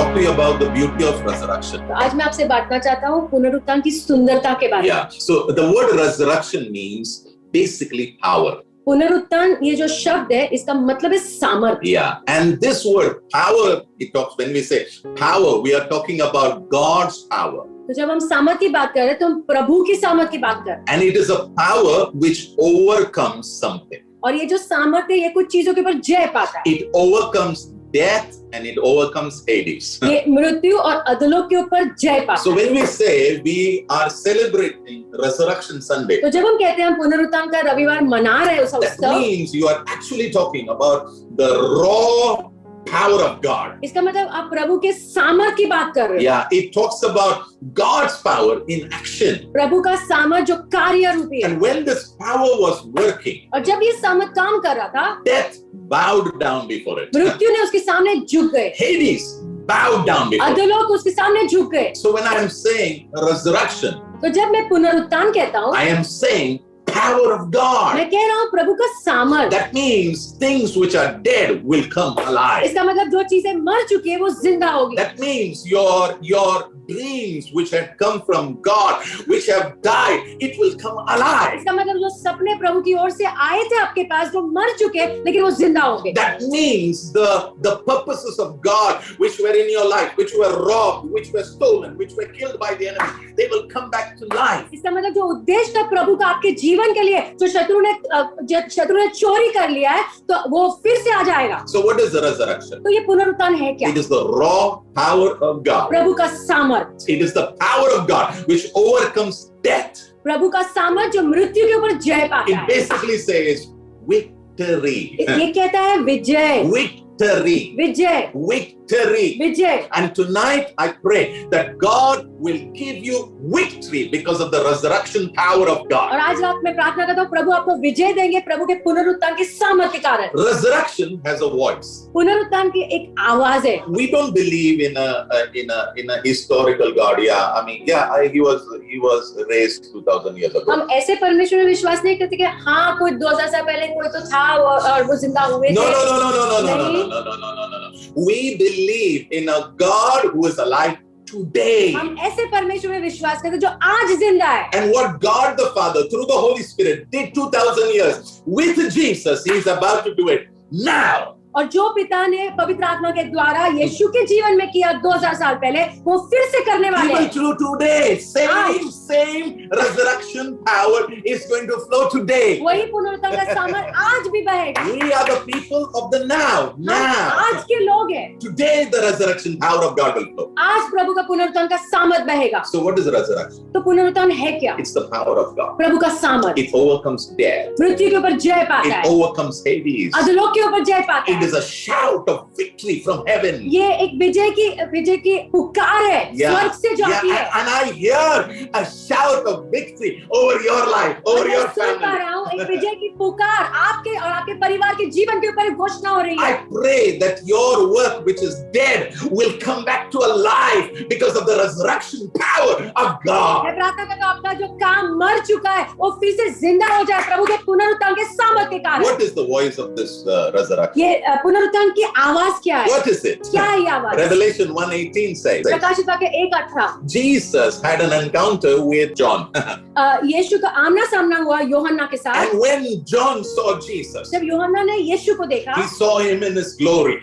talk to you about the beauty of resurrection. तो आज मैं आपसे बांटना चाहता हूँ पुनरुत्थान की सुंदरता के बारे में। Yeah. So the word resurrection means basically power. पुनरुत्थान ये जो शब्द है इसका मतलब है सामर्थ्य। Yeah. And this word power, it talks, when we say power, we are talking about God's power. तो जब हम सामर्थ्य की बात कर रहे हैं तो हम प्रभु की सामर्थ्य की बात कर रहे हैं। And it is a power which overcomes something. और ये जो सामर्थ्य है ये कुछ चीजों के ऊपर जय पाता है। It overcomes death and it overcomes Hades. ये मृत्यु और अधोलोक के ऊपर जय पाता है। So when we say we are celebrating Resurrection Sunday, तो जब हम कहते हैं हम पुनरुत्थान का रविवार मना रहे हैं उस that उत्सव, means you are actually talking about the raw power of God. इसका मतलब आप प्रभु के सामर्थ्य की बात कर रहे हैं। Yeah, it talks about God's power in action. प्रभु का सामर्थ्य जो कार्य रूपी है। And when this power was working, और जब ये सामर्थ्य काम कर रहा था, death bowed down before it. मृत्यु ने उसके सामने झुक गए, Hades bowed down before it. अधोलोक उसके सामने झुक गए। So when I am saying resurrection, तो जब मैं पुनरुत्थान कहता हूँ, I am saying power of God. मैं कह रहा हूँ प्रभु का सामर्थ्य। That means things which are dead will come alive. इसका मतलब जो चीजें मर चुकी है वो जिंदा होगी। That means your dreams which had come from God, which have died, it will come alive. इसका मतलब जो सपने प्रभु की ओर से आए थे आपके पास जो मर चुके लेकिन वो जिंदा होंगे। That means the purposes of God which were in your life, which were robbed, which were stolen, which were killed by the enemy, they will come back to life. इसका मतलब जो उद्देश्य था प्रभु का आपके जीवन के लिए जो शत्रु ने चोरी कर लिया है तो वो फिर से आ जाएगा। So what is the resurrection? तो ये पुनरुत्थान है क्या? It is the raw power of God. प्रभु का सामर्थ्य। It is the power of God which overcomes death. प्रभु का सामर्थ्य जो मृत्यु के ऊपर जय पाता It है। basically says victory. ये कहता है विजय, Victory. Vijay, Victory. Vijay. And tonight I pray that God will give you victory because of the resurrection power of और God. आज रात में प्रार्थना करता हूँ प्रभु आपको विजय देंगे प्रभु के पुनरुत्थान के सामर्थ्य के कारण। Resurrection has a voice. पुनरुत्थान की एक आवाज है। We don't believe in a historical God. Yeah, I mean, he was raised 2000 years ago. हम ऐसे परमेश्वर में विश्वास नहीं करते कि हाँ कोई 2000 साल पहले कोई तो था और वो जिंदा हुए थे। No. We believe in a God who is alive today. हम ऐसे परमेश्वर में विश्वास करते हैं जो आज जिंदा है। And what God the Father through the Holy Spirit did 2000 years with Jesus, he is about to do it now. और जो पिता ने पवित्र आत्मा के द्वारा यीशु के जीवन में किया 2000 साल पहले वो फिर से करने वाले Even हैं। through today, same resurrection power is going to flow today. वही पुनरुत्थान का सामर्थ्य आज भी बहेगा। We are the people of the now. आज के लोग हैं। Today the resurrection power of God will flow. आज प्रभु का पुनरुत्थान का सामर्थ्य बहेगा। So what is resurrection? तो पुनरुत्थान है क्या? It's the power of God. प्रभु का सामर्थ्य। It overcomes death. मृत्यु के ऊपर जय पाता It है। overcomes Hades. अधोलोक के ऊपर जय पाता It है। is a shout of victory from heaven. ये एक विजय की पुकार है स्वर्ग से जो आती है। And I hear a shout of victory over your life, over your मैं सुन पा family. रहा हूँ एक विजय की पुकार आपके और आपके परिवार के जीवन के ऊपर घोषणा हो रही है। I pray that your work which is dead will come back to alive because of the resurrection power of God. मैं प्रार्थना करता हूँ आपका जो काम मर चुका है वो फिर से जिंदा हो जाए प्रभु के पुनरुत्थान के सामर्थ्य के कारण। What is the voice of this resurrection? ये पुनरुत्थान की आवाज क्या है? What is it? क्या है ये आवाज? Revelation 1:18 says, प्रकाशित वाक्य 1:18 Jesus had an encounter with John. यीशु का आमना सामना हुआ यूहन्ना के साथ। And when John saw Jesus, जब यूहन्ना ने यीशु को देखा he saw him in his glory.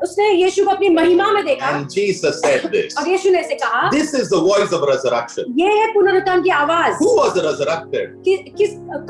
उसने यीशु को अपनी महिमा में देखा And Jesus said this. और यीशु ने ऐसे कहा This is the voice of resurrection. ये है पुनरुत्थान की आवाज। Who was resurrected?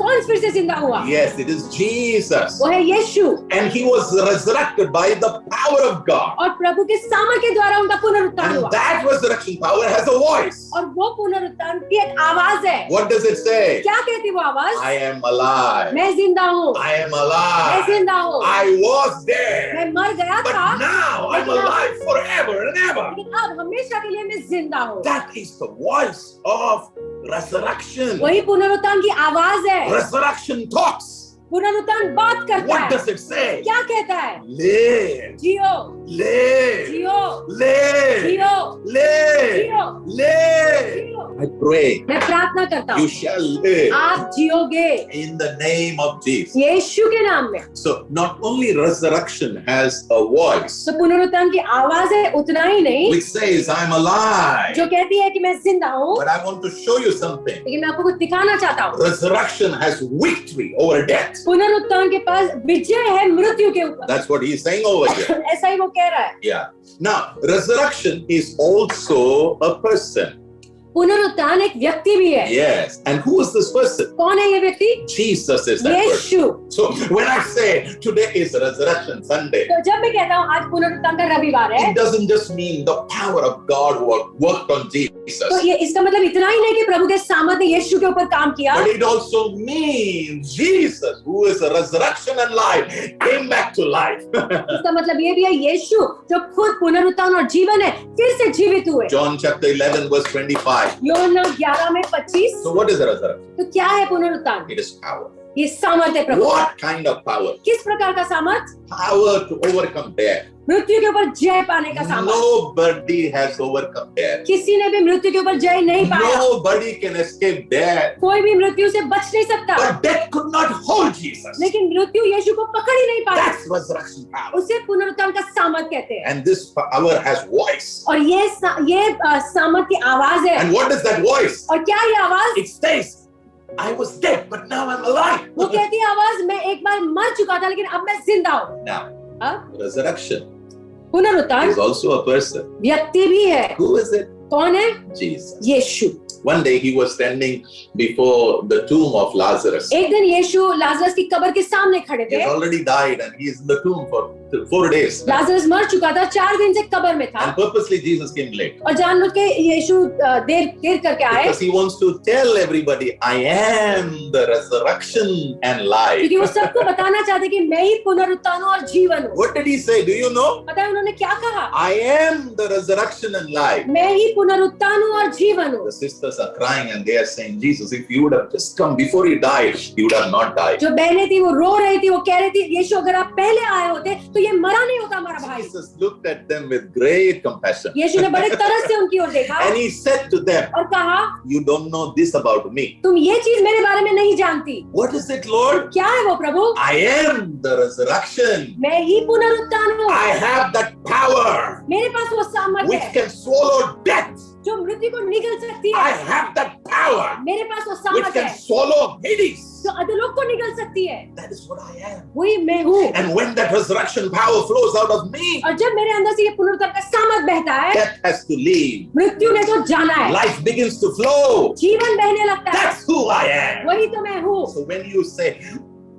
कौन फिर से जिंदा हुआ? Yes, it is Jesus. वो है यीशु। And he was resurrected by the power of God. और प्रभु के सामर्थ्य के द्वारा उनका पुनरुत्थान And हुआ। that resurrection power has a voice. और वो पुनरुत्थान की एक आवाज है। What does it say? क्या कहती वो आवाज? I am alive. मैं जिंदा हूँ। I am मैं alive. जिंदा हूँ। I was dead. मैं मर गया But था now I'm alive forever and ever. लेकिन अब हमेशा के लिए मैं जिंदा हूँ। That is the voice of resurrection. वही पुनरुत्थान की आवाज है। Resurrection talks. पुनरुत्थान बात करता What है। does it say? क्या कहता है? Live. Jio, Live. Jio, Live. Jio, Live. Jio, Live. Jio. I pray मैं प्रार्थना करता you हूँ shall live आप जियोगे in the name of Jesus. यीशु के नाम में। So not only resurrection has a voice तो पुनरुत्थान की आवाज है उतना ही नहीं which says I'm alive, जो कहती है कि मैं जिंदा हूँ, but I want to show you something. लेकिन मैं आपको कुछ दिखाना चाहता हूँ। Resurrection has victory over death. पुनरुत्थान के पास विजय है मृत्यु के ऊपर। That's what he's saying over here. ऐसा ही वो कह रहा है। Yeah. Now, resurrection is also a person. पुनरुत्थान एक व्यक्ति भी है। Yes. And who is this person? कौन है ये व्यक्ति? Jesus is that person. Yeshu. So when I say today is Resurrection Sunday, तो जब मैं कहता हूँ आज पुनरुत्थान का रविवार है, it doesn't just mean the power of God who worked on Jesus, तो ये इसका मतलब इतना ही नहीं कि प्रभु के सामर्थ ने यीशु के ऊपर काम किया, but it also means Jesus, who is a resurrection and life, came back to life. इसका मतलब ये भी है यीशु जो खुद पुनरुत्थान और जीवन है फिर से जीवित हुए। John chapter 11 verse 25. यूहन्ना 11:25। So what is a resurrection? तो क्या है पुनरुत्थान? It is power. ये सामर्थ है प्रभु। What kind of power? किस प्रकार का सामर्थ? Power to overcome death. मृत्यु के ऊपर जय पाने का सामर्थ। Nobody has overcome death. किसी ने भी मृत्यु के ऊपर जय नहीं पाया। Nobody can escape death. कोई भी मृत्यु से बच नहीं सकता। But death could not hold Jesus. लेकिन मृत्यु यीशु को पकड़ ही नहीं पाया। That's resurrection power. उसे पुनरुत्थान का सामर्थ कहते हैं। And this power has voice. और ये सामर्थ की आवाज है। And what is that voice? और क्या ये आवाज? It says, I was dead, but now I'm alive. वो कहती है आवाज मैं एक बार मर चुका था लेकिन अब मैं जिंदा हूँ। Now, अब resurrection पुनरुत्थान is also a person. व्यक्ति भी है। Who is it? कौन है? Jesus. Yeshu. One day he was standing before the tomb of Lazarus. एक दिन यीशु लाजरस की कब्र के सामने खड़े He थे। has already died and he is in the tomb for 4 days. Lazarus मर चुका था, 4 दिन से कब्र में था And purposely Jesus came late. और जानबूझ के यीशु देर करके आए Because he wants to tell everybody, I am the resurrection and life. क्योंकि वो सबको बताना चाहते कि मैं ही पुनरुत्थान हूँ और जीवन हूँ। What did he say? Do you know? पता है उन्होंने क्या कहा? I am the resurrection and life. मैं ही पुनरुत्थान हूँ और जीवन हूँ। The sisters are crying and they are saying, Jesus, if you would have just come before he died, he would have not died. जो बहनें थी वो रो रही थी, वो कह रही थी यीशु अगर आप पहले आए होते तो ये मरा नहीं होता हमारा भाई। Jesus looked at them with great compassion. यीशु ने बड़े तरस से उनकी ओर देखा And he said to them, और कहा you don't know this about me. तुम ये चीज मेरे बारे में नहीं जानती। What is it, Lord? क्या है वो प्रभु? I am the resurrection. मैं ही पुनरुत्थान हूँ। I have that power मेरे पास वो सामर्थ which है can swallow death. जो मृत्यु को निगल सकती I है। have that power मेरे पास वो which सामर्थ can है swallow Hades. जो अधोलोक को निगल सकती है। That is what I am. वही मैं हूँ। And when that resurrection power flows out of me, और जब मेरे अंदर से ये पुनरुत्थान का सामर्थ बहता है, death has to leave. मृत्यु ने तो जाना है, Life begins to flow. जीवन बहने लगता है। That's who I am. वही तो मैं हूँ। So when you say,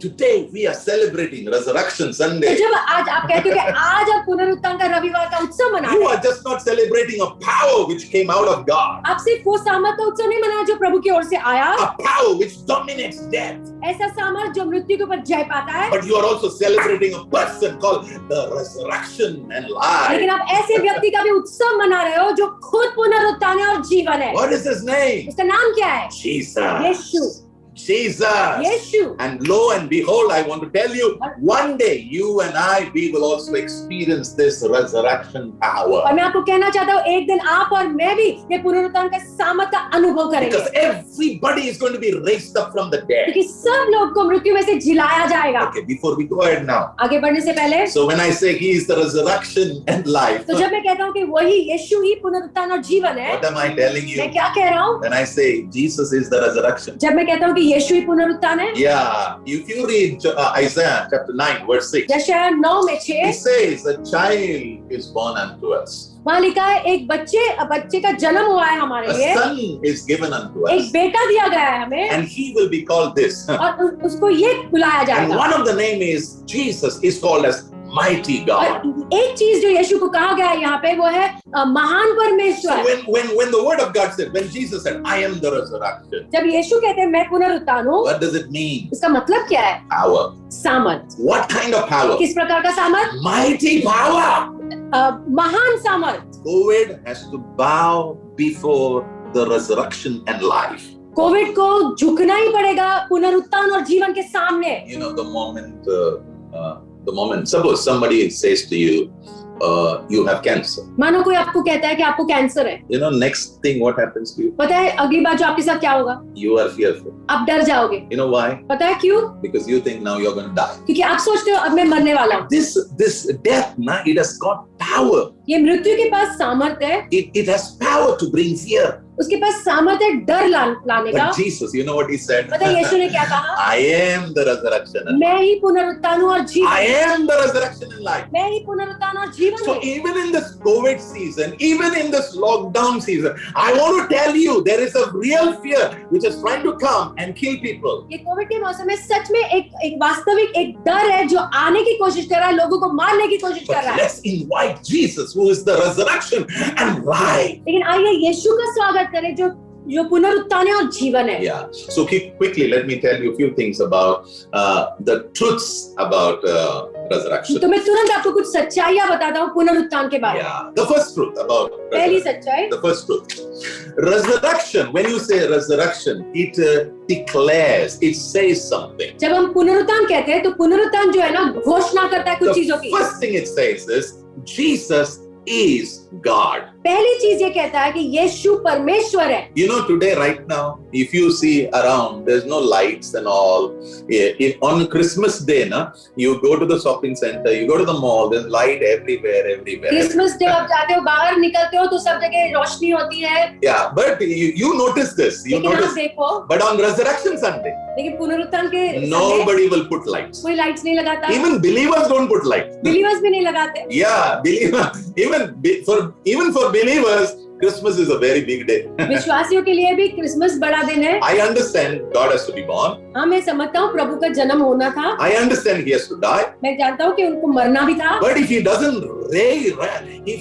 today we are celebrating Resurrection तो Sunday, जब आज आप कहते हो कि आज आप पुनरुत्थान का रविवार का उत्सव मना you रहे are हैं, just not celebrating a power which came out of God, आप सिर्फ वो सामर्थ का उत्सव नहीं मना जो प्रभु की ओर से आया, a power which dominates death, ऐसा सामर्थ जो मृत्यु के ऊपर जय पाता है, but you are also celebrating a person called the resurrection and लेकिन life. आप ऐसे व्यक्ति का भी उत्सव मना रहे हो जो खुद पुनरुत्थान है और जीवन है। What is his name? उसका नाम क्या है? Jesus. Yeshu. Jesus. Yeshu. And lo and behold, I want to tell you, one day you and I, we will also experience this resurrection power. और मैं आपको कहना चाहता हूँ एक दिन आप और मैं भी ये पुनरुत्थान का सामर्थ का अनुभव करेंगे, Because everybody is going to be raised up from the dead. क्योंकि सब लोग को मृत्यु में से जिलाया जाएगा। Okay, before we go ahead now. आगे बढ़ने से पहले, So when I say he is the resurrection and life, तो जब मैं कहता हूँ कि वही यीशु ही पुनरुत्थान और जीवन है, what am I telling मैं you? क्या कह रहा हूँ? When I say Jesus is the resurrection. जब मैं कहता हूँ कि यीशु ही पुनरुत्थान है, Yeah, if you read Isaiah chapter 9 verse 6, यशायाह 9 में 6 it says a child is born unto us. वहाँ लिखा है एक बच्चे का जन्म हुआ है हमारे A लिए, son is given unto एक us. बेटा दिया गया है हमें And he will be called this. और उसको ये बुलाया And जाएगा। one of the name is Jesus is called as mighty God. और एक चीज जो यीशु को कहा गया है यहाँ पे वो है महान So परमेश्वर। when the word of God said, when Jesus said, I am the resurrection, जब यीशु कहते हैं मैं पुनरुत्थान हूँ, what does it mean? इसका मतलब क्या है? Power. सामर्थ। What kind of power? किस प्रकार का सामर्थ? Mighty power. महान सामर्थ। COVID has to bow before the resurrection and life. Covid को झुकना ही पड़ेगा पुनरुत्थान और जीवन के सामने। You know, the moment, suppose somebody says to you, you have cancer. मानो कोई आपको कहता है कि आपको कैंसर है, You know, next thing what happens to you? पता है अगली बार जो आपके साथ क्या होगा? You are fearful. आप डर जाओगे। You know why? पता है क्यों? Because you think now you're going to die. क्योंकि आप सोचते हो अब मैं मरने वाला हूँ। This death, na, it has got power. ये मृत्यु के पास सामर्थ्य है, It has power to bring fear. उसके पास सामर्थ्य है डर लाने का। But Jesus, you know what he said? पता है यीशु ने क्या कहा? I am the resurrection and मैं ही पुनरुत्थान हूँ और जीवन। I am the resurrection and life. मैं ही पुनरुत्थान और जीवन So हूँ। even in this COVID season, even in this lockdown season, I want to tell you there is a real fear which is trying to come and kill people. ये Covid के मौसम में सच में एक वास्तविक एक डर है जो आने की कोशिश कर रहा है, लोगों को मारने की कोशिश कर But रहा है। let's invite Jesus, who is the resurrection and life. लेकिन आइए यीशु का स्वागत करें जो पुनरुत्थान है और जीवन है। Yeah. So quickly, let me tell you a few things about the truths about resurrection. तो मैं तुरंत आपको कुछ सच्चाइयां बताता हूँ पुनरुत्थान के बारे में। Yeah. The first truth about पहली resurrection. सच्चाई, The first truth. Resurrection, when you say resurrection, it declares, it says something. जब हम पुनरुत्थान कहते हैं तो पुनरुत्थान जो है ना घोषणा करता है कुछ चीजों The की। first thing it says is Jesus is God. पहली चीज ये कहता है कि यीशु परमेश्वर है। You know, today, right now, if you see around, there's no lights and all. If on Christmas Day, na, you go to the shopping center, you go to the mall, there's light everywhere. Christmas day आप जाते हो, बाहर निकलते हो तो सब जगह रोशनी होती है। Yeah, but you notice this. You लेकिन आप notice. देखो, But on Resurrection Sunday, लेकिन पुनरुत्थान के समय nobody will put lights. कोई लाइट्स नहीं लगाता। Even believers don't put lights. Believers भी नहीं लगाते। Yeah, even for believers, Christmas is a very big day. विश्वासियों के लिए भी क्रिसमस बड़ा दिन है। I understand God has to be born. हाँ, मैं समझता हूँ प्रभु का जन्म होना था। I understand he has to die. मैं जानता हूँ कि उनको मरना भी था। But if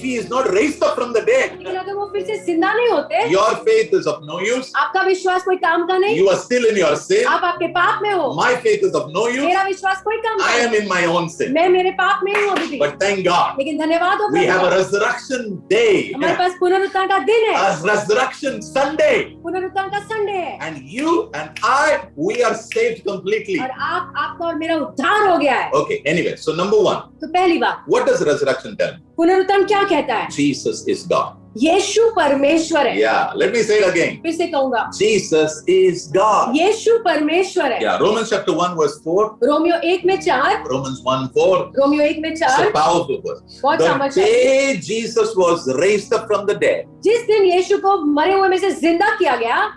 he is not raised up from the dead, लेकिन अगर वो फिर से जिंदा नहीं होते, your faith is of no use. आपका विश्वास कोई काम का नहीं। You are still in your sin. आप आपके पाप में हो। My faith is of no use. मेरा विश्वास कोई काम का I am नहीं। in my own sin. मैं मेरे पाप में ही हूँ अभी भी। But thank God, लेकिन धन्यवाद हो we have a Prabhu, resurrection day, हमारे पास पुनरुत्थान का दिन है, a resurrection Sunday. पुनरुत्थान का संडे है। And you and I, we are saved completely. और आपका और मेरा उद्धार हो गया है। Okay, anyway, so number one, तो पहली बात, what does resurrection tell? पुनरुत्थान क्या कहता है? Jesus is God. यीशु परमेश्वर है। Yeah, let me say it again. फिर से कहूंगा, Jesus is God. यीशु परमेश्वर है। Yeah, Romans chapter 1 verse 4, Romeo 1 में 4, Romans 1:4. रोमियो 1 में It's a 4 powerful verse. बहुत The समझदार। day Jesus was raised up from the dead जिस दिन यीशु को मरे हुए में से जिंदा किया गया,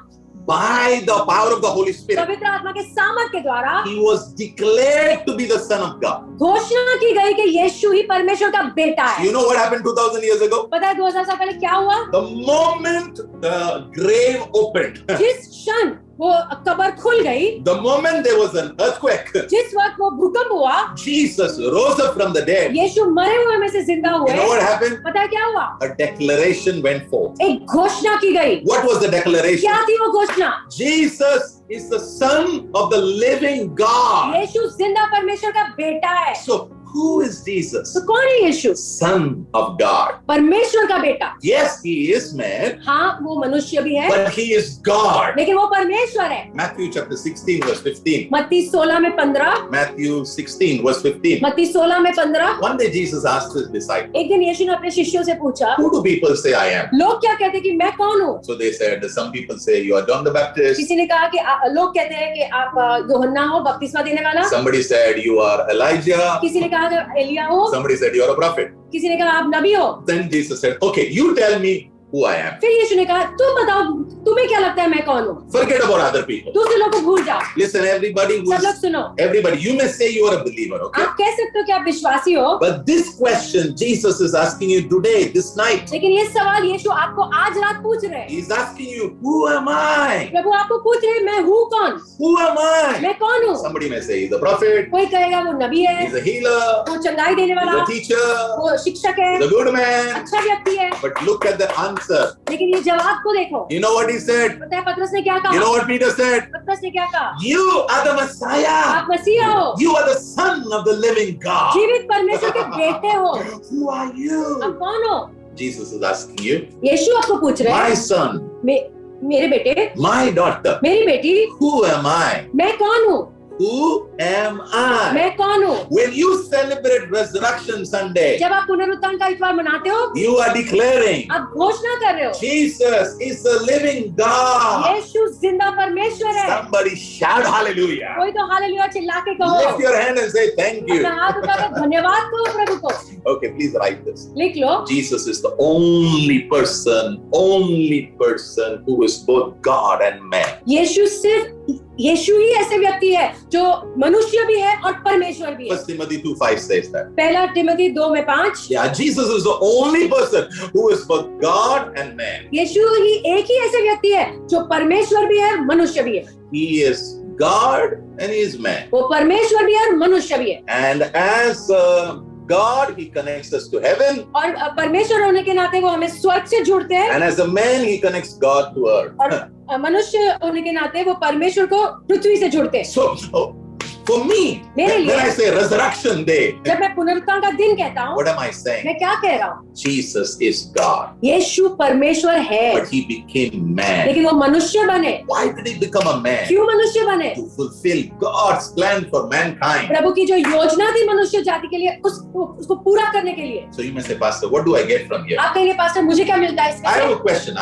by the power of the Holy Spirit, पवित्र आत्मा के सामर्थ के द्वारा he was declared to be the Son of God. घोषणा की गई कि यीशु ही परमेश्वर का बेटा है। You know what happened 2000 years ago? पता है 2000 साल पहले क्या हुआ? The moment the grave opened, जिस क्षण वो कब्र खुल गई, the moment there was an earthquake, जिस वक्त वो भूकंप हुआ, Jesus rose up from the dead. यीशु मरे हुए में से जिंदा You हुए। know what happened? पता है क्या हुआ? A declaration went forth. एक घोषणा की गई। What was the declaration? क्या थी वो घोषणा? Jesus is the Son of the living God. यीशु जिंदा परमेश्वर का बेटा है। So who is Jesus? तो कौन है यीशु? Son of God. परमेश्वर का बेटा। Yes, he is man, हाँ, वो मनुष्य भी है, but he is God. लेकिन वो परमेश्वर है। Matthew chapter 16 verse 15. मत्ती 16 में 15, Matthew 16 verse 15. मत्ती 16 में 15। One day Jesus asked his disciples, एक दिन यीशु ने अपने शिष्यों से पूछा, who do people say I am? लोग क्या कहते हैं कि मैं कौन हूँ? So they said, some people say you are John the Baptist. किसी ने कहा कि लोग कहते हैं कि आप यूहन्ना हो, बपतिस्मा देने वाला। Somebody said you are Elijah. किसी ने कहा कि एलिया हो, Somebody said you are a prophet. किसी ने कहा आप नबी हो। Then Jesus said, okay, you tell me who I am. फिर यीशु ने कहा, तुम बताओ तुम्हें क्या लगता है मैं कौन हूँ? Forget about other people. दूसरे लोगों को भूल जाओ। Listen, everybody who सब लोग is, सुनो, everybody, you may say you are a believer, okay? आप कह सकते हो कि आप विश्वासी हो, But this question Jesus is asking you today, this night. लेकिन ये सवाल यीशु आपको आज रात पूछ रहे हैं। He's asking you, who am I? प्रभु आपको पूछ रहे हैं, मैं हूँ कौन? Who am I? मैं कौन हूँ? Somebody may say he's a prophet, कोई कहेगा वो नबी है, he's a healer, वो चंगाई देने he's वाला, a teacher, वो शिक्षक है, he's a good man. अच्छा व्यक्ति है। But look at the answer. लेकिन ये जवाब को देखो। You know what he said? पता है पतरस ने क्या You कहा? know what Peter said? पतरस ने क्या कहा? You are the Messiah. आप मसीहा हो, You are the Son of the living God. जीवित परमेश्वर के बेटे हो। Who are you? आप कौन हो? Jesus is asking you. यीशु आपको पूछ रहे My हैं, son, मेरे बेटे, my daughter, मेरी बेटी, who am I? मैं कौन हूँ? who am I? मैं कौन हूँ? When you celebrate Resurrection Sunday, जब आप पुनरुत्थान का इतवार मनाते हो, you are declaring आप घोषणा कर रहे हो Jesus is the living God. यीशु जिंदा परमेश्वर है। Somebody shout hallelujah. कोई तो हालेलुया चिल्ला के कहो। Lift your hand and say thank you. अपना हाथ उठाकर धन्यवाद कहो प्रभु को। Okay, please write this. लिख लो। Jesus is the only person who is both God and man. यीशु ही ऐसे व्यक्ति है जो मनुष्य भी है और परमेश्वर भी है। 1 Timothy 2:5 says that. पहला Timothy 2:5। Yeah, Jesus is the only person who is both God and man. यीशु ही एक ही ऐसे व्यक्ति है जो परमेश्वर भी है मनुष्य भी है। He is God and he is man. वो परमेश्वर भी है और मनुष्य भी है। And as God, he connects us to heaven. और परमेश्वर होने के नाते वो हमें स्वर्ग से जुड़ते हैं। And as a man, he connects God to earth. और मनुष्य होने के नाते वो परमेश्वर को पृथ्वी से जुड़ते हैं। So, for me, when I say resurrection day, जब मैं पुनरुत्थान का दिन कहता हूँ, what am I saying? मैं क्या कह रहा हूँ? Jesus is God. यीशु परमेश्वर है, But he became man. लेकिन वो मनुष्य बने। Why did he become a man? क्यों मनुष्य बने? To fulfill God's plan for mankind. प्रभु की जो योजना थी मनुष्य जाति के लिए उसको पूरा करने के लिए। So you may say, Pastor, what do I get from here? आप कहेंगे पास्टर मुझे क्या मिलता है इसमें? I have a question.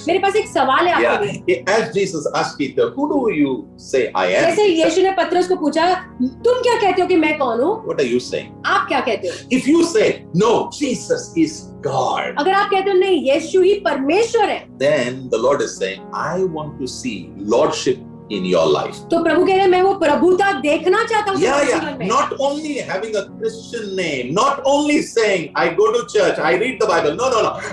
मेरे पास एक सवाल है आपके लिए। Yeah. As Jesus asked Peter, who do you say I am? जैसे यीशु ने पतरस को पूछा, तुम क्या कहते हो कि मैं कौन हूँ? What are you saying? आप क्या कहते हो? If you say, no, Jesus is God, अगर आप कहते हो नहीं यीशु ही परमेश्वर है, then the Lord is saying, I want to see Lordship in your life. तो प्रभु कह रहे हैं मैं वो प्रभुता देखना चाहता हूँ Yeah, तुम्हारे yeah. जीवन में। Not only having a Christian name, not only saying I go to church, I read the Bible. No.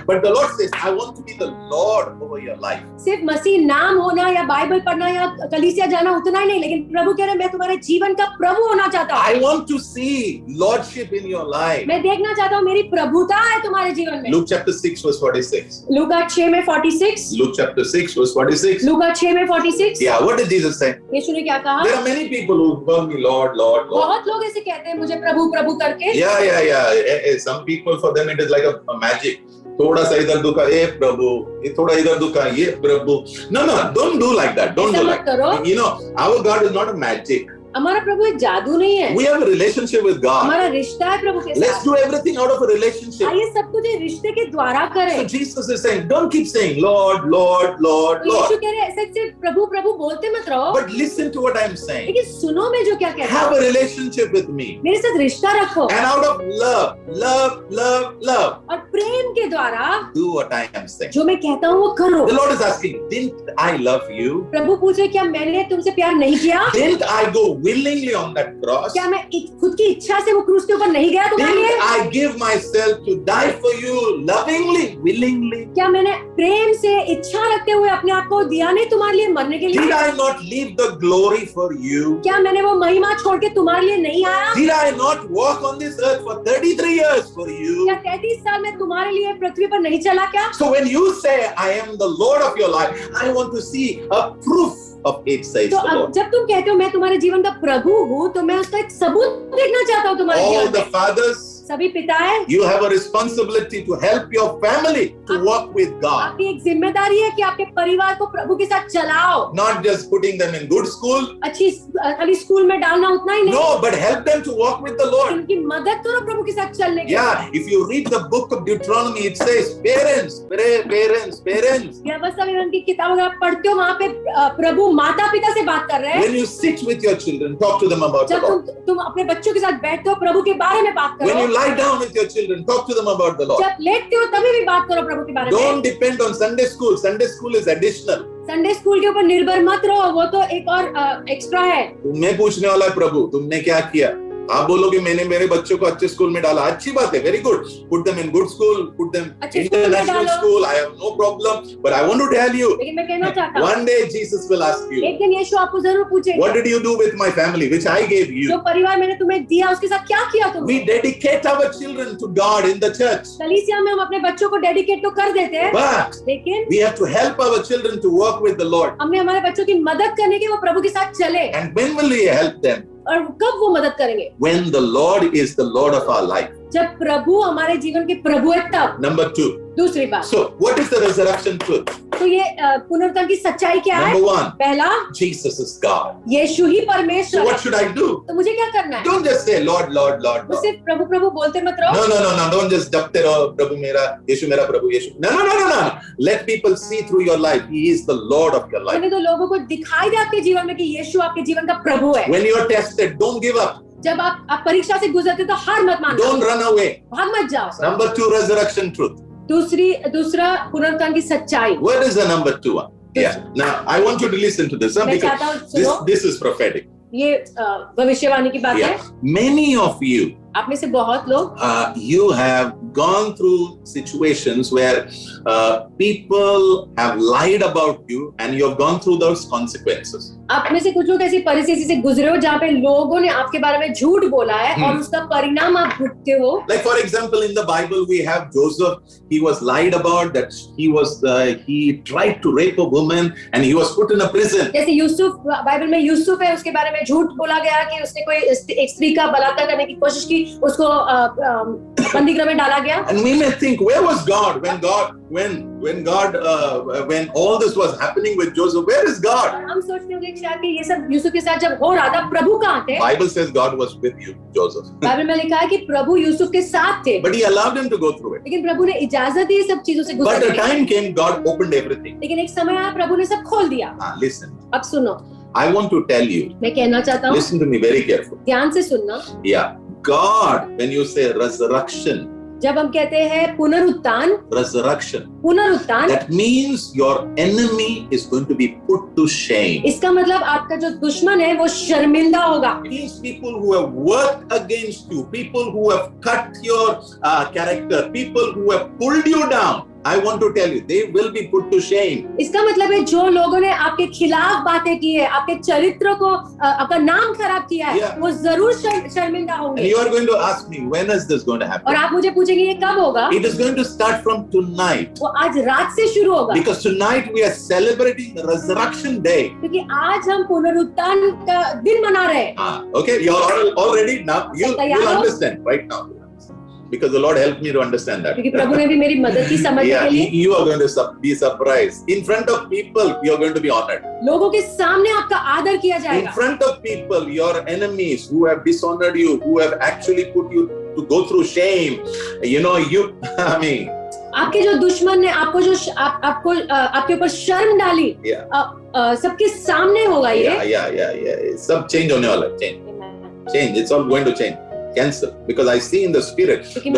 But the Lord says, I want to be the Lord over your life. सिर्फ मसीह नाम होना या Bible पढ़ना या कलीसिया जाना उतना ही नहीं, लेकिन प्रभु कह रहे हैं मैं तुम्हारे जीवन का प्रभु होना चाहता हूँ। I want to see Lordship in your life. मैं देखना चाहता हूँ मेरी प्रभुता है तुम्हारे जीवन में। Luke chapter 6 verse 46. Luka 6:46। Luke chapter 6 verse 46. Luka 6:46। Yeah, what did Jesus say? यीशु ने क्या कहा? There are many people who call me Lord, Lord, Lord. बहुत लोग ऐसे कहते हैं मुझे प्रभु प्रभु करके। Yeah. Some people, for them it is like a magic. थोड़ा सा इधर दुखा ये प्रभु, ये थोड़ा इधर दुखा ये प्रभु. No, don't do like that. Don't do like that. You know, our God is not a magic. हमारा प्रभु एक जादू नहीं है। We have a relationship with God. हमारा रिश्ता है प्रभु के साथ। Let's do everything out of a relationship. आइए सब कुछ रिश्ते के द्वारा करें। So Jesus is saying, don't keep saying Lord, Lord, Lord, Yeshu Lord. कह रहे हैं ऐसे सिर्फ प्रभु प्रभु बोलते मत रहो। But listen to what I'm saying. लेकिन सुनो मैं जो क्या कहता Have हूँ। a relationship with me. मेरे साथ रिश्ता रखो। And out of love, और प्रेम के द्वारा do what I am saying. जो मैं कहता हूँ वो करो। The Lord is asking, didn't I love you? प्रभु पूछे क्या मैंने तुमसे प्यार नहीं किया? Didn't I go willingly on that cross? क्या मैं खुद की इच्छा से वो क्रूस के ऊपर नहीं गया तुम्हारे लिए? Didn't I give myself to die for you lovingly, willingly? क्या मैंने प्रेम से इच्छा रखते हुए अपने आप को दिया नहीं तुम्हारे लिए मरने के लिए? Did I not leave the glory for you? क्या मैंने वो महिमा छोड़ के तुम्हारे लिए नहीं आया? Did I not walk on this earth for 33 years for you? क्या 33 साल में तुम्हारे लिए पृथ्वी पर नहीं चला क्या? So when you say I am the Lord of your life, I want to see a proof of it, says तो the अब Lord. जब तुम कहते हो मैं तुम्हारे जीवन का प्रभु हूँ तो मैं उसका एक सबूत देखना चाहता हूँ तुम्हारे All जीवन the में। fathers, सभी पिता है, you have a responsibility to help your family to walk with God. आपकी एक जिम्मेदारी है कि आपके परिवार को प्रभु के साथ चलाओ। Not just putting them in good school. अच्छी खाली स्कूल में डालना उतना ही नहीं, No, but help them to walk with the Lord. उनकी मदद करो प्रभु के साथ चलने के। Yeah, if you read the book of Deuteronomy, it says parents. व्यवस्था विवरण की किताब अगर आप पढ़ते हो वहाँ पे प्रभु माता पिता से बात कर रहे हैं। When you sit with your children, talk to them about the जब Lord. तुम अपने बच्चों के साथ बैठते हो प्रभु के बारे में बात When करो। you lie down with your children, talk to them about the Lord. जब लेटते हो तभी भी बात करो प्रभु के बारे में। Don't depend on Sunday school. Sunday school is additional. Sunday school के ऊपर निर्भर मत रहो, वो तो एक और एक्स्ट्रा है। तुम्हें पूछने वाला है प्रभु, तुमने क्या किया? आप बोलोगे मैंने मेरे बच्चों को अच्छे स्कूल में डाला, अच्छी बात है, very good. Put them in good school, put them international school. I have no problem. But I want to tell you, लेकिन मैं कहना चाहता हूँ one day Jesus will ask you, एक दिन यीशु आपको जरूर पूछेगा, what did you do with my family, which I gave you? जो परिवार मैंने तुम्हें दिया उसके साथ क्या किया तुमने? We dedicate our children to God in the church. कलीसिया में हम अपने बच्चों को डेडिकेट तो कर देते हैं, But लेकिन we have to help our children to work with the Lord. हमने हमारे बच्चों की मदद करने की वो प्रभु के साथ चले। And when will we help them? और कब वो मदद करेंगे? When the Lord is the Lord of our life. जब प्रभु हमारे जीवन के प्रभु है तब। Number 2. दूसरी बात, So, what is the resurrection truth? तो ये पुनरुत्थान की सच्चाई क्या है? Number one, पहला, Jesus is God. यीशु ही परमेश्वर So है। what should I do? तो मुझे क्या करना है? Don't just say Lord, Lord, Lord, तो Lord. सिर्फ प्रभु प्रभु बोलते मत रहो। No. Don't just जपते रहो प्रभु मेरा, यीशु मेरा प्रभु, यीशु। No. Let people see through your life. He is the Lord of your life. मैंने तो लोगों को दिखाई दे आपके जीवन में कि यीशु आपके जीवन का प्रभु है। When you are tested, don't give up. जब आप परीक्षा से गुजरते तो हार मत मानना। Don't run away. भाग मत जाओ। Number 2, resurrection truth. दूसरा पुनरुत्थान की सच्चाई। What is the number 2 one? Yeah. Now I want you to listen to this, मैं चाहता हूँ because this is prophetic. ये भविष्यवाणी की बात है। Many of you, आप में से बहुत लोग, you have gone through situations where people have lied about you and you have gone through those consequences. आप में से कुछ लोग ऐसी परिस्थिति से गुजरे हो जहाँ पे लोगों ने आपके बारे में झूठ बोला है और उसका परिणाम आप भुगते हो। Like for example, in the Bible we have Joseph. He was lied about that he tried to rape a woman and he was put in a prison. जैसे यूसुफ, बाइबल में यूसुफ है, उसके बारे में झूठ बोला गया कि उसने कोई एक स्त्री का बलात्कार करने की कोशिश की, उसको बंदीगृह में डाला गया। And we may think, where was God when all this was happening with Joseph? Where is God? हम सोचते होंगे शायद कि ये सब यूसुफ के साथ जब हो रहा था, प्रभु कहाँ थे? Bible says God was with you, Joseph. Bible में लिखा है कि प्रभु यूसुफ के साथ थे। But he allowed him to go through it. लेकिन प्रभु ने इजाजत दी सब चीजों से गुजरने But की। a time came, God opened everything. लेकिन एक समय आया, प्रभु ने सब खोल दिया। Listen. अब सुनो, I want to tell you. मैं कहना चाहता हूँ, Listen to me very carefully. ध्यान से सुनना। Yeah. God, when you say resurrection, जब हम कहते हैं पुनरुत्थान, पुनरुत्थान, that means your enemy is going to be put to shame. इसका मतलब आपका जो दुश्मन है वो शर्मिंदा होगा। It means people who have worked against you, people who have cut your character, people who have pulled you down. I want to tell you, they will be put to shame. इसका मतलब है जो लोगों ने आपके खिलाफ बातें की है, आपके चरित्र को, आपका नाम खराब किया है, वो जरूर शर्मिंदा होंगे। And you are going to ask me, when is this going to happen? और आप मुझे पूछेंगे ये कब होगा? It is going to start from tonight. वो आज रात से शुरू होगा। Because tonight we are celebrating the Resurrection Day. क्योंकि आज हम पुनरुत्थान का दिन मना रहे हैं। Okay, you are all ready now. You will understand right now. Because the Lord helped me to understand that. क्योंकि प्रभु ने भी मेरी मदद की समझने के लिए। You are going to be surprised. In front of people, you are going to be honored. लोगों के सामने आपका आदर किया जाएगा। In front of people, your enemies who have dishonored you, who have actually put you to go through shame. I mean. आपके जो दुश्मन ने आपको जो आपके ऊपर शर्म डाली, सबके सामने होगा ये। Yeah. सब change होने वाला है. Change. It's all going to change. Cancel, because I see in the spirit the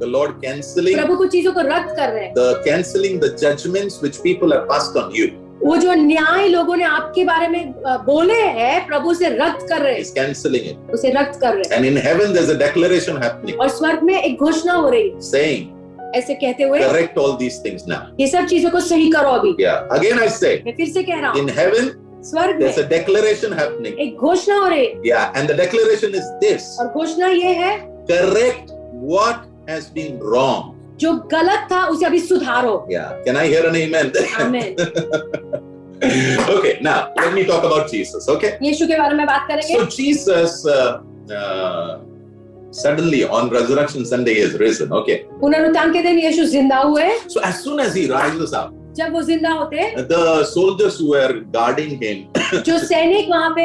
Lord canceling प्रभु कुछ चीजों को रद्द कर रहे हैं, the canceling the judgments which people have passed on you. वो जो न्याय लोगों ने आपके बारे में बोले हैं, प्रभु से रद्द कर रहे हैं। He's canceling it. उसे रद्द कर रहे हैं। And in heaven there's a declaration happening. और स्वर्ग में एक घोषणा हो रही है, saying, ऐसे कहते हुए, correct all these things now. ये सब चीजों को सही करो अभी। Yeah. Again I say, मैं फिर से कह रहा हूँ, in heaven स्वर्ग there's में a declaration happening. एक घोषणा हो रही है। Yeah, and the declaration is this. और घोषणा ये है, correct what has been wrong. जो गलत था उसे अभी सुधारो। Yeah, can I hear an amen? Amen. Okay, now let me talk about Jesus. Okay. यीशु के बारे में बात करेंगे। So Jesus suddenly on Resurrection Sunday is risen. Okay. पुनरुत्थान के दिन यीशु जिंदा हुए। So as soon as he rises up, जब वो जिंदा होते, the soldiers who were guarding him, जो सैनिक वहाँ पे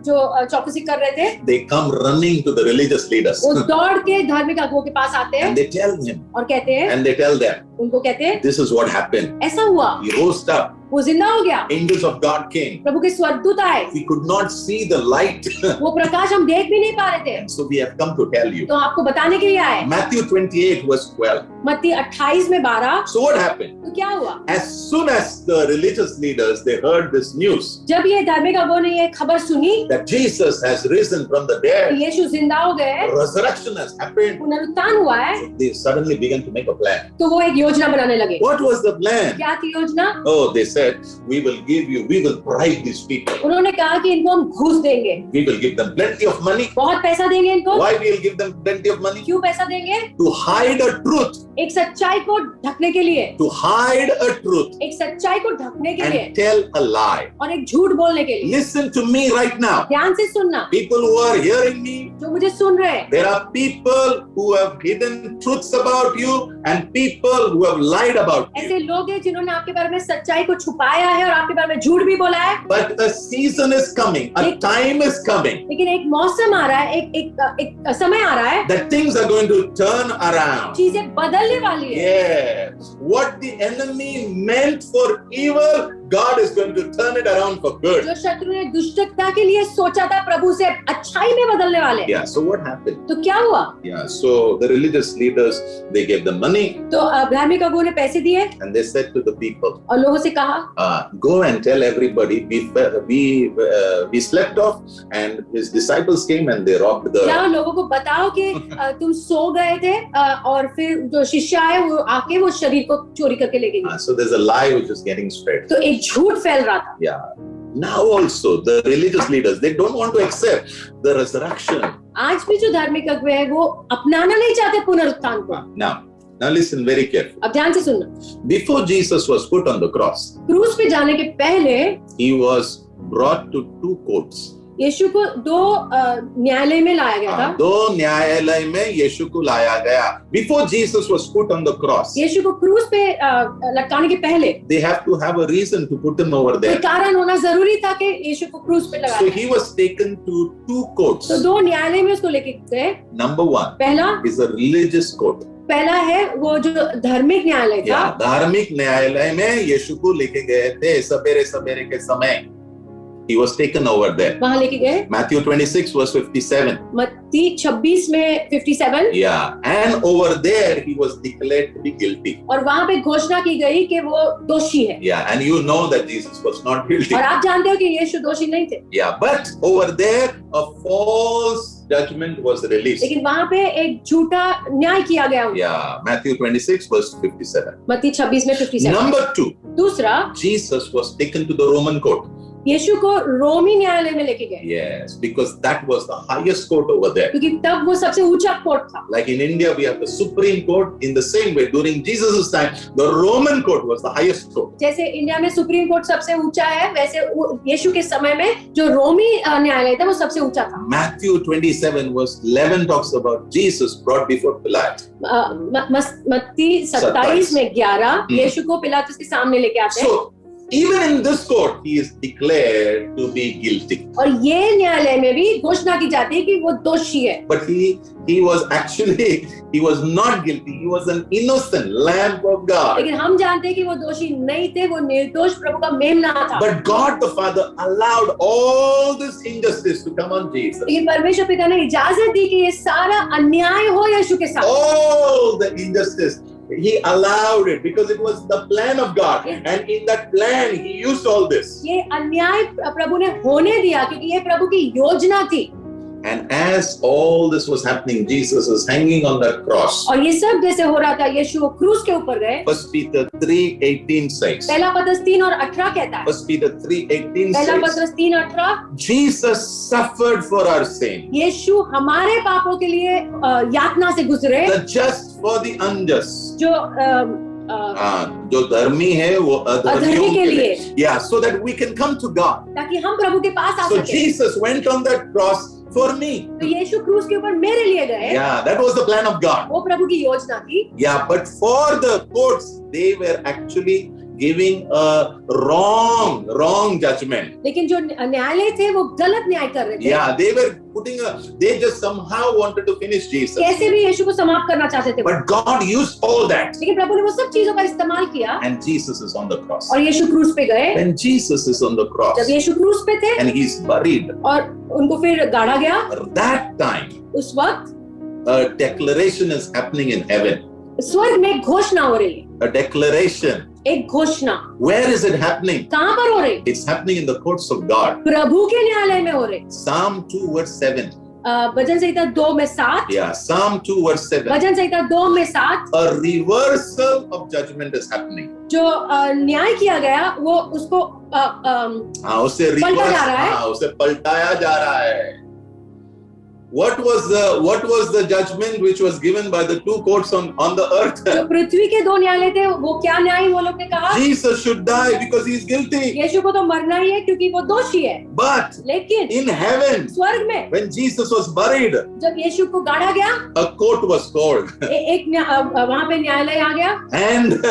जो चौकसी कर रहे थे, they come running to the religious leaders. वो दौड़ के धार्मिक अगुवों के पास आते हैं, and they tell him, और कहते हैं, and they tell them, उनको कहते हैं, this is what happened. ऐसा हुआ, He rose up. वो जिंदा हो गया। Angels of God came. प्रभु के स्वर्गदूत आए। We could not see the light. वो प्रकाश हम देख भी नहीं पा रहे थे। So we have come to tell you. तो आपको बताने के लिए आए। Matthew 28 verse 12. मत्ती 28 में 12। So what happened? तो क्या हुआ? As soon as the religious leaders they heard this news, जब ये धार्मिक अगुवों ने ये खबर सुनी that Jesus has risen from the dead, यीशु जिंदा हो गए, resurrection has happened, पुनरुत्थान हुआ है, so they suddenly began to make a plan. तो वो एक योजना बनाने लगे। What was the plan? क्या थी योजना? Oh, they said, we will bribe these people. उन्होंने कहा कि इनको हम घूस देंगे। We will give them plenty of money. बहुत पैसा देंगे इनको। Why we will give them plenty of money? क्यों पैसा देंगे? To hide a truth एक सच्चाई को ढकने के लिए, to hide a truth एक सच्चाई को ढकने के लिए and tell a lie. और एक झूठ बोलने के लिए। Listen to me right now. ध्यान से सुनना, People who are hearing me, जो मुझे सुन रहे हैं, there are people who have hidden truths about you and people who have lied about you. ऐसे लोग हैं जिन्होंने आपके बारे में सच्चाई को छुपाया है और आपके बारे में झूठ भी बोला है। But a season is coming, a time is coming, लेकिन एक मौसम आ रहा है, एक समय आ रहा है, that things are going to turn around. चीजें बदलने वाली है। Yes. What the enemy meant for evil, God is going to turn it around for good. जो शत्रु ने दुष्टता के लिए सोचा था, प्रभु से अच्छाई में बदलने वाले। Yeah. So what happened? तो क्या हुआ? Yeah. So the religious leaders, they gave them money. तो धार्मिक अगुओं ने पैसे दिए And they said to the people, और लोगों से कहा, go and tell everybody we slept off, and his disciples came and they robbed the. जाओ लोगों को बताओ कि तुम सो गए थे और फिर जो शिष्य आए वो आके वो शरीर को चोरी करके ले गए। So there's a lie which is getting spread. तो एक झूठ फैल रहा था। Yeah. Now also the religious leaders, they don't want to accept the resurrection. आज भी जो धार्मिक अगुए हैं वो अपनाना नहीं चाहते पुनरुत्थान को। Now listen very carefully. अब ध्यान से सुनना। Before Jesus was put on the cross, क्रूस पे जाने के पहले he was brought to two courts. यीशु को दो न्यायालय में लाया गया था। दो न्यायालय में यीशु को लाया गया। Before Jesus was put on the cross, यीशु को क्रूस पे लटकाने के पहले they have to have a reason to put him over there. कोई कारण होना जरूरी था कि यीशु को क्रूस पे लगाया। So he was taken to two courts. तो दो न्यायालय में उसको लेके गए। Number one, पहला is a religious court. पहला है वो जो धार्मिक न्यायालय था। धार्मिक न्यायालय में यीशु को लेके गए थे सवेरे सवेरे के समय। He was taken over there. वहाँ लेके गए। Matthew 26 verse 57. मत्ती 26 में 57। Yeah, and over there he was declared to be guilty. और वहाँ पे घोषणा की गई कि वो दोषी है। Yeah, and you know that Jesus was not guilty. और आप जानते हो कि यीशु दोषी नहीं थे। Yeah, but over there a false judgment was released. लेकिन वहाँ पे एक झूठा न्याय किया गया। Yeah, Matthew 26 verse 57. मत्ती 26 में 57। Number two, दूसरा, Jesus was taken to the Roman court. यीशु को रोमी न्यायालय में लेके गए। Yes, because that was the highest court over there. क्योंकि तब वो सबसे ऊंचा कोर्ट था। Like in India, we have the Supreme Court. In the same way, during Jesus' time, the Roman court was the highest court. जैसे India में supreme court सबसे ऊंचा है, वैसे यीशु के समय में जो रोमी न्यायालय था वो सबसे ऊंचा था। Matthew 27 verse 11 talks about Jesus brought before Pilate. मत्ती 27 में 11 यीशु को पिलातुस के सामने लेके आते हैं। So even in this court, he is declared to be guilty. और ये न्यायालय में भी घोषणा की जाती है कि वो दोषी है। But he was not guilty. He was an innocent lamb of God. लेकिन हम जानते हैं कि वो दोषी नहीं थे, वो निर्दोष प्रभु का मेमना था। But God the Father allowed all this injustice to come on Jesus. लेकिन परमेश्वर पिता ने इजाजत दी कि ये सारा अन्याय हो यीशु के साथ। All the injustice. He allowed it because it was the plan of God, and in that plan he used all this. ये अन्याय प्रभु ने होने दिया क्योंकि ये प्रभु की योजना थी। And as all this was happening, Jesus is hanging on that cross. और ये सब जैसे हो रहा था, यीशु क्रूस के ऊपर गए। 1 Peter 3:18 says. पहला पत्रस 3 और 18 कहता है। 1 Peter 3:18 पहला says. पत्रस 3 और 18। Jesus suffered for our sin. यीशु हमारे पापों के लिए यातना से गुजरे। The just for the unjust. जो धर्मी है वो अधर्मियों के लिए। Yeah, so that we can come to God. ताकि हम प्रभु के पास आ So सकें। Jesus went on that cross for me. तो यीशु क्रूस के ऊपर मेरे लिए गए। Yeah, that was the plan of God. वो प्रभु की योजना थी। Yeah, but for the courts, they were actually giving a wrong judgment. लेकिन जो न्यायालय थे वो गलत न्याय कर रहे थे। Yeah, they just somehow wanted to finish Jesus. कैसे भी यीशु को समाप्त करना चाहते थे। But God used all that. लेकिन प्रभु ने वो सब चीजों का इस्तेमाल किया। And Jesus is on the cross. और यीशु क्रूस पे गए। When Jesus is on the cross. जब यीशु क्रूस पे थे। And he's buried. और उनको फिर गाड़ा गया। That time. उस वक्त A declaration is happening in heaven. स्वर्ग में घोषणा हो रही है। A declaration. एक घोषणा। Where is it happening? कहाँ पर हो रही? It's happening in the courts of God. प्रभु के न्यायालय में हो रही। Psalm 2 verse 7. भजन संहिता 2 में 7। Yeah, Psalm 2 verse 7. भजन संहिता 2 में 7। A reversal of judgment is happening. जो न्याय किया गया वो उसको उसे पलटा जा रहा है। उसे पलटाया जा रहा है। What was the judgment which was given by the two courts on the earth? जो पृथ्वी के दो न्यायालय थे, वो क्या न्याय वो लोग ने कहा? Jesus should die because he is guilty. यीशु को तो मरना ही है क्योंकि वो दोषी है. But लेकिन in heaven, स्वर्ग में when Jesus was buried, जब यीशु को गाड़ा गया, a court was called. एक वहाँ पे न्यायालय आ गया. And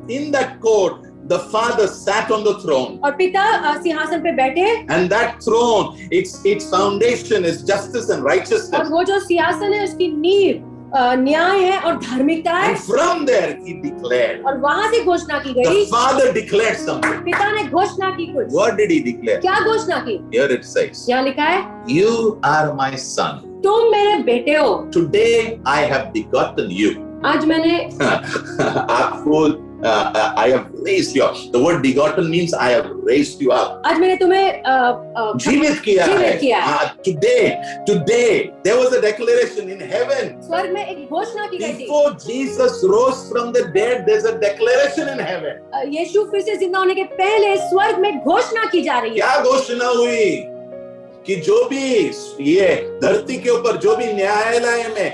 in that court, the Father sat on the throne. और पिता सिंहासन पे बैठे. And that throne, its foundation is justice and righteousness. और वो जो सिंहासन है उसकी नींव न्याय है और धार्मिकता है. And from there he declared. और वहाँ से घोषणा की गई. The Father declared something. पिता ने घोषणा की कुछ. What did he declare? क्या घोषणा की? Here it says. यहाँ लिखा है. You are my son. तुम मेरे बेटे हो. Today I have begotten you. आज मैंने आपको I have raised you up. The word begotten means I have raised you up. आज मैंने तुम्हें जीवित किया है. Today there was a declaration in heaven. स्वर्ग में एक घोषणा की गई थी. Before Jesus rose from the dead, there's a declaration in heaven. यीशु फिर से जिंदा होने के पहले स्वर्ग में घोषणा की जा रही है. क्या घोषणा हुई? कि जो भी ये धरती के ऊपर जो भी न्यायालय में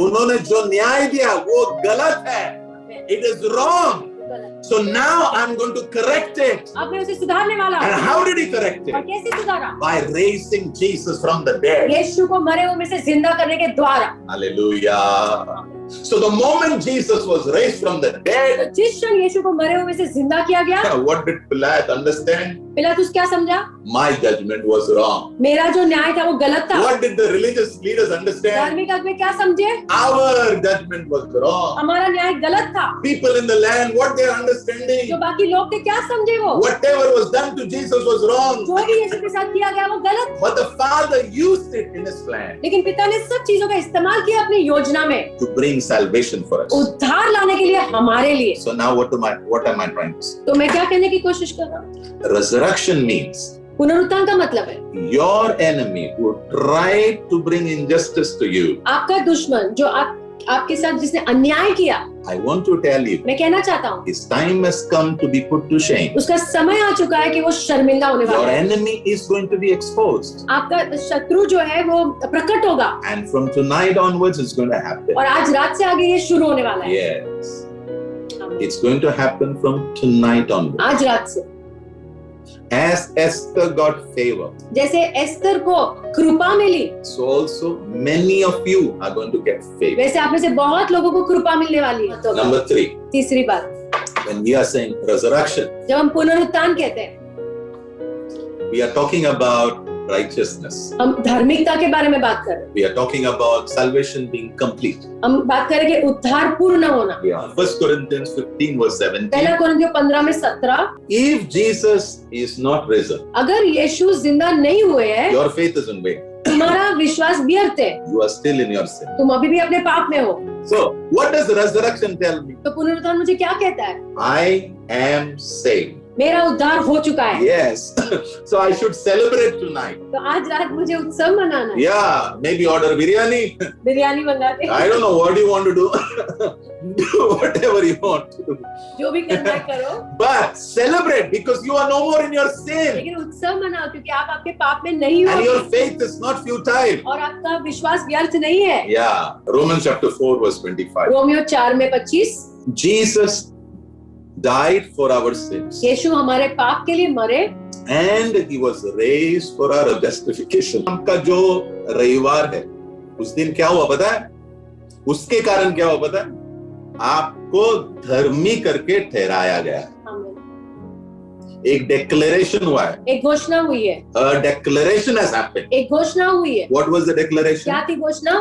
उन्होंने जो न्याय दिया वो गलत है. It is wrong. So now I'm going to correct it. अब मैं उसे सुधारने वाला हूँ. And how did he correct it? और कैसे सुधारा? By raising Jesus from the dead. यीशु को मरे हुए में से जिंदा करने के द्वारा. Hallelujah. So the moment Jesus was raised from the dead, जिस क्षण यीशु को मरे हुए में से जिंदा किया गया, what did Pilate understand? पिलातुस क्या समझा? My judgment was wrong. मेरा जो न्याय था वो गलत था. What did the religious leaders understand? धार्मिक आदमी क्या समझे? Our judgment was wrong. हमारा न्याय गलत था. People in the land, what they are understanding? जो बाकी लोग थे क्या समझे वो? Whatever was done to Jesus was wrong. जो भी यीशु के साथ किया गया वो गलत. But the Father used it in His plan. लेकिन पिता ने सब चीजों का इस्तेमाल किया अपनी योजना में. To bring salvation for us. उद्धार लाने के लिए हमारे लिए. So now what am I trying to say? तो मैं क्या कहने की कोशिश कर रहा हूँ? Resurrection means पुनरुत्थान का मतलब है your enemy who tried to bring injustice to you. आपका दुश्मन जो आपके साथ जिसने अन्याय किया, I want to tell you, मैं कहना चाहता हूँ, his time has come to be put to shame. उसका समय आ चुका है कि वो शर्मिंदा होने वाला Your है. enemy is going to be exposed. आपका शत्रु जो है वो प्रकट होगा. And from tonight onwards it's going to happen. और आज रात से आगे ये शुरू होने वाला है. Yes. It's going to happen from tonight onwards. आज रात से. As Esther got favor, जैसे एस्तर को कृपा मिली, so also many of you are going to get favor. वैसे आप में से बहुत लोगों को कृपा मिलने वाली है. Number 3. तीसरी बात, when we are saying resurrection, जब हम पुनरुत्थान कहते हैं, we are talking about righteousness. हम धार्मिकता के बारे में बात कर रहे हैं. We are talking about salvation being complete. हम बात करेंगे उद्धार पूर्ण होना. Yeah. 1 Corinthians 15 verse 17. पहला कोरिन्थियों 15 में 17. If Jesus is not risen, अगर यीशु जिंदा नहीं हुए हैं, your faith is in vain. तुम्हारा विश्वास व्यर्थ है. You are still in your sin. तुम अभी भी अपने पाप में हो. So, what does the resurrection tell me? तो पुनरुत्थान मुझे क्या कहता है? I am saved. मेरा उद्धार हो चुका है. Yes. So I should celebrate tonight. तो आज रात मुझे उत्सव मनाना है. Yeah, maybe order biryani. Biryani मंगा दे. I don't know what you want to do. Do whatever you want to do. जो भी करना है करो. But celebrate because you are no more in your sin. लेकिन उत्सव मनाओ क्योंकि आप आपके पाप में नहीं हो. And your faith is not futile. और आपका विश्वास व्यर्थ नहीं है. Yeah. Romans chapter 4 verse 25. Romeo 4 में 25. Jesus died for our sins. यीशु हमारे पाप के लिए मरे. And he was raised for our justification. आपका जो रविवार है, उस दिन क्या हुआ पता है? उसके कारण क्या हुआ पता है? आपको धर्मी करके ठहराया गया है. एक डिक्लेरेशन हुआ है. एक घोषणा हुई है. A declaration has happened. एक घोषणा हुई है. What was the declaration? क्या थी घोषणा?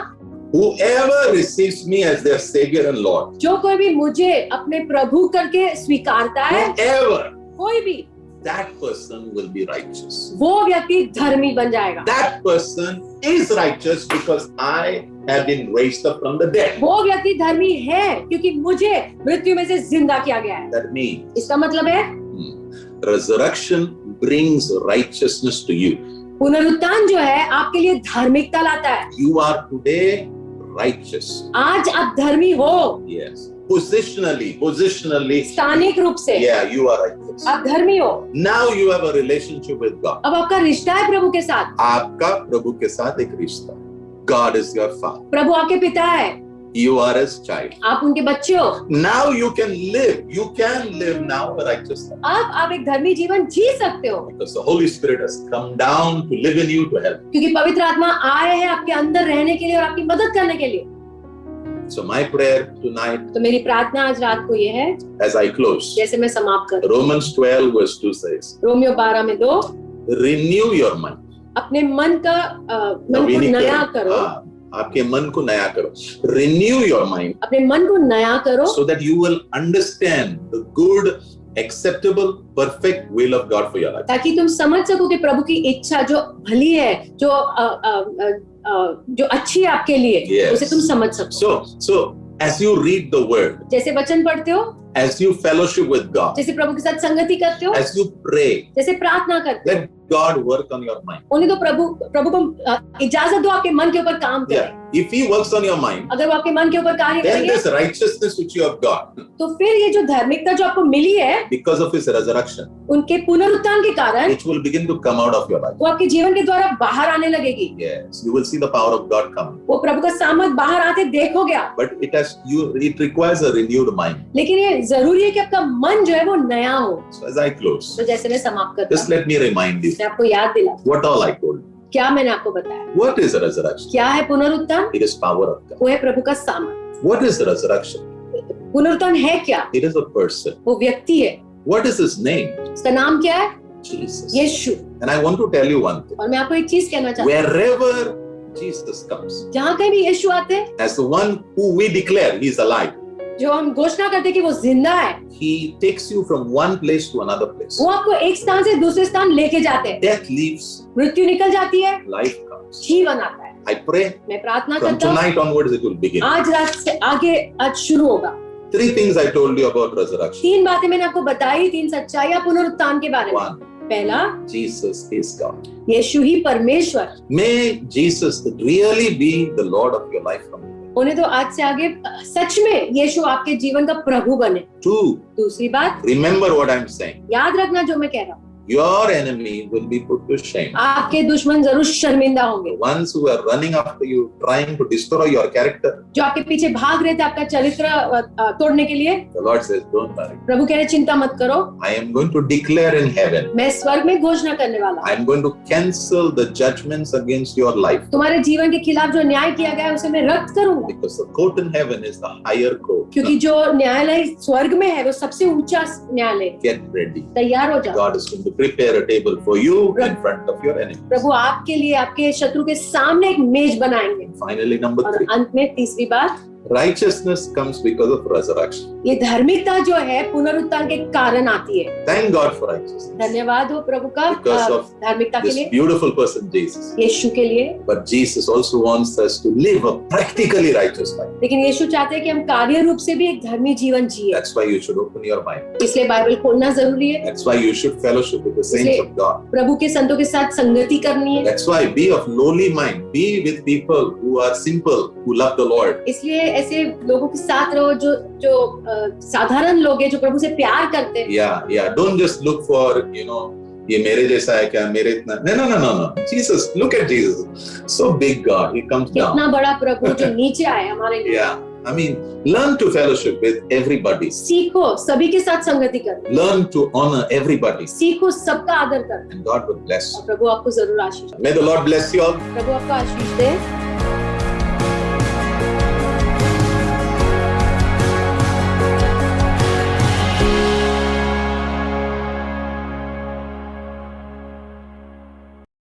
Whoever receives me as their savior and Lord. जो कोई भी मुझे अपने प्रभु करके स्वीकारता है, whoever, कोई भी, that person will be righteous. वो व्यक्ति धर्मी बन जाएगा. That person is righteous because I have been raised up from the dead. वो व्यक्ति धर्मी है क्योंकि मुझे मृत्यु में से जिंदा किया गया है. That means, इसका मतलब है, resurrection brings righteousness to you. पुनरुत्थान जो है आपके लिए धार्मिकता लाता है. You are today righteous. आज आप धर्मी हो। Yes. Positionally. स्थानिक रूप से। Yeah, you are righteous. आप धर्मी हो। Now you have a relationship with God. अब आपका रिश्ता है प्रभु के साथ। आपका प्रभु के साथ एक रिश्ता। God is your father. प्रभु आपके पिता है। You are his child. आप उनके बच्चे हो। Now you can live now a righteous life. आप एक धर्मी जीवन जी सकते हो। Because the Holy Spirit has come down to live in you to help. क्योंकि पवित्र आत्मा आए हैं आपके अंदर रहने के लिए और आपकी मदद करने के लिए। So my prayer tonight, तो मेरी प्रार्थना आज रात को ये है, as I close, जैसे मैं समाप्त करूं, Romans 12 verse 2 says, रोमियो 12 में 2, renew your mind. अपने मन को नया करो। आपके मन को नया करो. Renew your mind. अपने मन को नया करो, so that you will understand the good, acceptable, perfect will of God for your life. ताकि तुम समझ सको कि प्रभु की इच्छा जो भली है, जो अच्छी है आपके लिए, yes. उसे तुम समझ सको। So as you read the word, जैसे वचन पढ़ते हो, as you fellowship with God, जैसे प्रभु के साथ संगति करते हो, as you pray, जैसे प्रार्थना करते हो, let God work on your mind. उन्हें तो प्रभु को इजाजत दो आपके मन के ऊपर काम करें। If he works on your mind, अगर वो आपके मन के ऊपर कार्य then करेंगे, this righteousness which you have got, तो फिर ये जो धार्मिकता जो आपको मिली है, because of his resurrection, उनके पुनरुत्थान के कारण, it will begin to come out of your life. वो आपके जीवन के द्वारा बाहर आने लगेगी। Yes, you will see the power of God coming. वो प्रभु का सामर्थ बाहर आते देखोगे आप। But it requires a renewed mind. लेकिन ये जरूरी है कि आपका मन जो है वो नया हो। So as I close, तो जैसे मैं समाप्त करता just let me remind you मैं आपको याद दिला what all I told you. क्या मैंने आपको बताया। What is the resurrection? क्या है पुनरुत्थान? It is power of God. वो है प्रभु का सामर्थ। What is the resurrection? पुनरुत्थान है क्या? It is a person. वो व्यक्ति है। What is his name? उसका नाम क्या है? Jesus. Yeshu. And I want to tell you one thing. और मैं आपको एक चीज कहना चाहता हूँ। Wherever Jesus comes, जहाँ कहीं भी यीशु आते हैं, as the one who we declare he is alive, जो हम घोषणा करते हैं कि वो जिंदा है, he takes you from one place to another place. वो आपको एक स्थान से दूसरे स्थान लेके जाते हैं। Death leaves, मृत्यु निकल जाती है, life comes. जीवन आता है। I pray मैं प्रार्थना from करता हूँ, tonight onwards it will begin. आज रात से आगे आज शुरू होगा। 3 things I told you about resurrection. 3 बातें मैंने आपको बताई, 3 सच्चाइयां पुनरुत्थान के बारे में। 1. पहला, Jesus is God. यीशु ही परमेश्वर। May Jesus really be the Lord of your life from today. उन्हें तो आज से आगे सच में यीशु आपके जीवन का प्रभु बने। 2. दूसरी बात, Remember what I'm saying. याद रखना जो मैं कह रहा हूँ, Your enemy will be put to shame. आपके दुश्मन जरूर शर्मिंदा होंगे। The ones who are running after you, trying to destroy your character, जो आपके पीछे भाग रहे थे आपका चरित्र तोड़ने के लिए, the Lord says, don't worry. प्रभु कह रहे चिंता मत करो, I am going to declare in heaven. मैं स्वर्ग में घोषणा करने वाला हूँ। I am going to cancel the judgments against your life. तुम्हारे जीवन के खिलाफ जो न्याय किया गया है उसे मैं रद्द करूंगा। Because the court in heaven is the higher court. क्योंकि जो न्यायालय स्वर्ग में है वो सबसे ऊंचा न्यायालय। Get ready. तैयार हो जाओ। God is going to prepare a table for you in front of your enemies. प्रभु आपके लिए आपके शत्रु के सामने एक मेज बनाएंगे। Finally, number 3. और अंत में तीसरी बात, Righteousness comes because of resurrection. ये धार्मिकता जो है पुनरुत्थान के कारण आती है। Thank God for righteousness. धन्यवाद हो प्रभु का Because of धार्मिकता के this लिए, beautiful person Jesus. यीशु के लिए। But Jesus also wants us to live a practically righteous life. लेकिन यीशु चाहते हैं कि हम कार्य रूप से भी एक धर्मी जीवन जिए। That's why you should open your mind. इसलिए बाइबल खोलना जरूरी है। That's why you should fellowship with the saints of God. प्रभु के संतों के साथ संगति करनी है। That's why be of lowly mind. Be with people who are simple, who love the Lord. इसलिए ऐसे लोगों के साथ रहो जो साधारण लोग हैं, जो प्रभु से प्यार करते हैं। Yeah. Don't just look for, ये मेरे जैसा है क्या, मेरे इतना, no. Jesus, look at Jesus. So big God, he comes down. कितना बड़ा प्रभु जो नीचे आए हमारे लिए। Yeah. I mean, learn to fellowship with everybody. सीखो सभी के साथ संगति करना। Learn to honor everybody. सीखो सबका आदर करना। And God will bless you. और प्रभु आपको जरूर आशीष दे। May the Lord bless you all. प्रभु आपको आशीष दे।